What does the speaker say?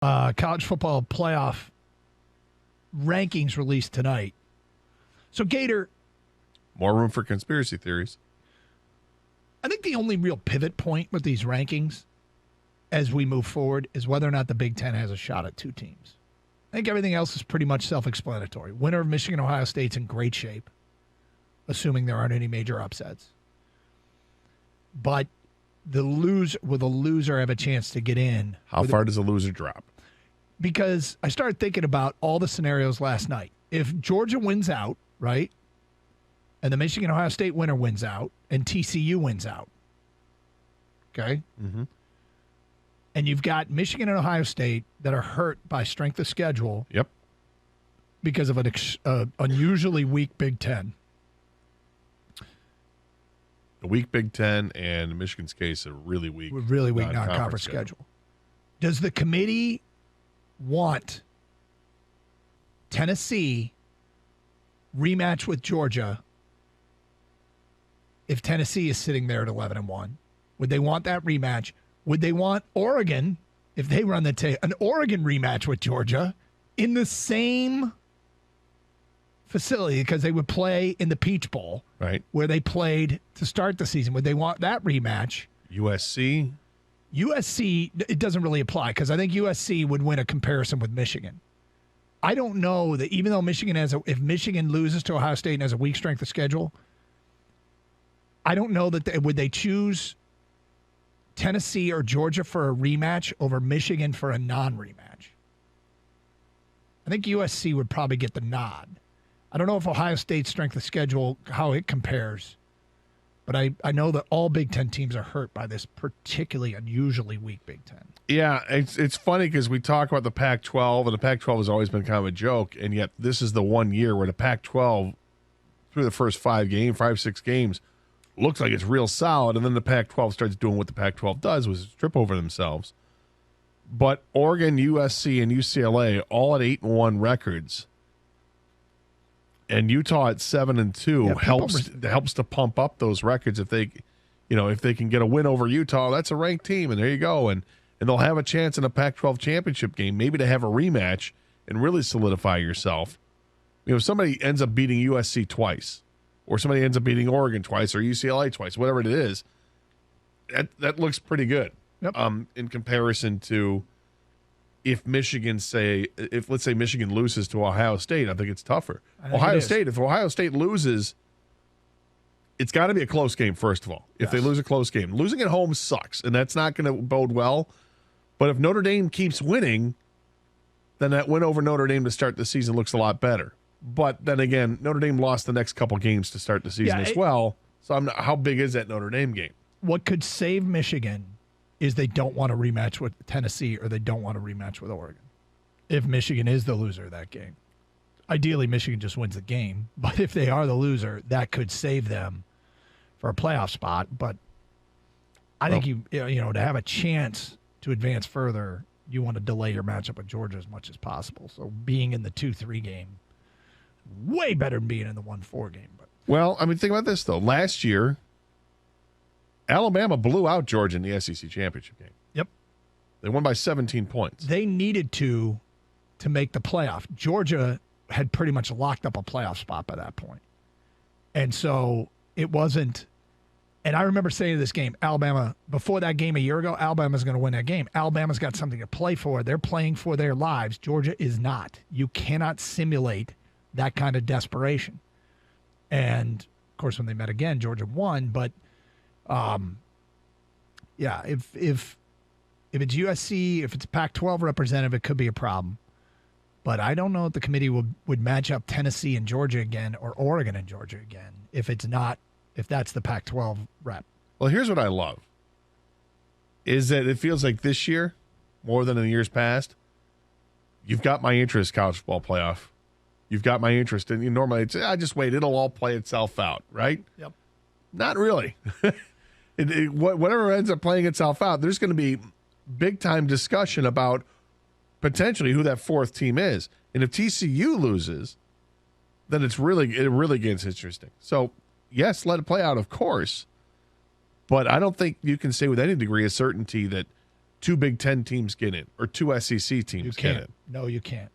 college football playoff rankings released tonight. So, Gator. More room for conspiracy theories. I think the only real pivot point with these rankings as we move forward is whether or not the Big Ten has a shot at two teams. I think everything else is pretty much self-explanatory. Winner of Michigan, Ohio State's in great shape, assuming there aren't any major upsets. But will the loser have a chance to get in? How far does a loser drop? Because I started thinking about all the scenarios last night. If Georgia wins out, right, and the Michigan, Ohio State winner wins out, and TCU wins out, okay? Mm-hmm. And you've got Michigan and Ohio State that are hurt by strength of schedule. Yep. Because of an unusually weak Big Ten. A weak Big Ten, and in Michigan's case, a really weak non-conference schedule. Does the committee want Tennessee rematch with Georgia if Tennessee is sitting there at 11-1? Would they want that rematch? Would they want Oregon, if they run an Oregon rematch with Georgia in the same facility, because they would play in the Peach Bowl, right, where they played to start the season? Would they want that rematch? USC, it doesn't really apply, because I think USC would win a comparison with Michigan. I don't know that even though if Michigan loses to Ohio State and has a weak strength of schedule, I don't know that would they choose Tennessee or Georgia for a rematch over Michigan for a non-rematch. I think USC would probably get the nod. I don't know if Ohio State's strength of schedule, how it compares, but I know that all Big Ten teams are hurt by this particularly unusually weak Big Ten. Yeah, it's funny because we talk about the Pac-12, and the Pac-12 has always been kind of a joke, and yet this is the one year where the Pac-12, through the first 6 games, looks like it's real solid, and then the Pac-12 starts doing what the Pac-12 does, which is trip over themselves. But Oregon, USC, and UCLA all at 8-1 records, and Utah at 7-2 helps to pump up those records. If they can get a win over Utah, that's a ranked team, and there you go, and they'll have a chance in a Pac-12 championship game, maybe to have a rematch and really solidify yourself. If somebody ends up beating USC twice, or somebody ends up beating Oregon twice, or UCLA twice, whatever it is, that looks pretty good. Yep. In comparison to if let's say Michigan loses to Ohio State, I think it's tougher. If Ohio State loses, it's got to be a close game, first of all. If they lose a close game. Losing at home sucks, and that's not going to bode well. But if Notre Dame keeps winning, then that win over Notre Dame to start the season looks a lot better. But then again, Notre Dame lost the next couple games to start the season as well. So how big is that Notre Dame game? What could save Michigan is they don't want to rematch with Tennessee, or they don't want to rematch with Oregon if Michigan is the loser of that game. Ideally, Michigan just wins the game. But if they are the loser, that could save them for a playoff spot. But I think to have a chance to advance further, you want to delay your matchup with Georgia as much as possible. So being in the 2-3 game, way better than being in the 1-4 game. But well, I mean, think about this, though. Last year, Alabama blew out Georgia in the SEC championship game. Yep. They won by 17 points. They needed to make the playoff. Georgia had pretty much locked up a playoff spot by that point. And so it wasn't – and I remember saying to this game, Alabama, before that game a year ago, Alabama's going to win that game. Alabama's got something to play for. They're playing for their lives. Georgia is not. You cannot simulate that kind of desperation. And, of course, when they met again, Georgia won. But, if it's USC, if it's Pac-12 representative, it could be a problem. But I don't know if the committee would match up Tennessee and Georgia again, or Oregon and Georgia again, if that's the Pac-12 rep. Well, here's what I love, is that it feels like this year, more than in years past, you've got my interest, college football playoff. You've got my interest. And normally it's, just wait, it'll all play itself out, right? Yep. Not really. Whatever ends up playing itself out, there's going to be big-time discussion about potentially who that fourth team is. And if TCU loses, then it really gets interesting. So, yes, let it play out, of course. But I don't think you can say with any degree of certainty that two Big Ten teams get in or two SEC teams get in. No, you can't.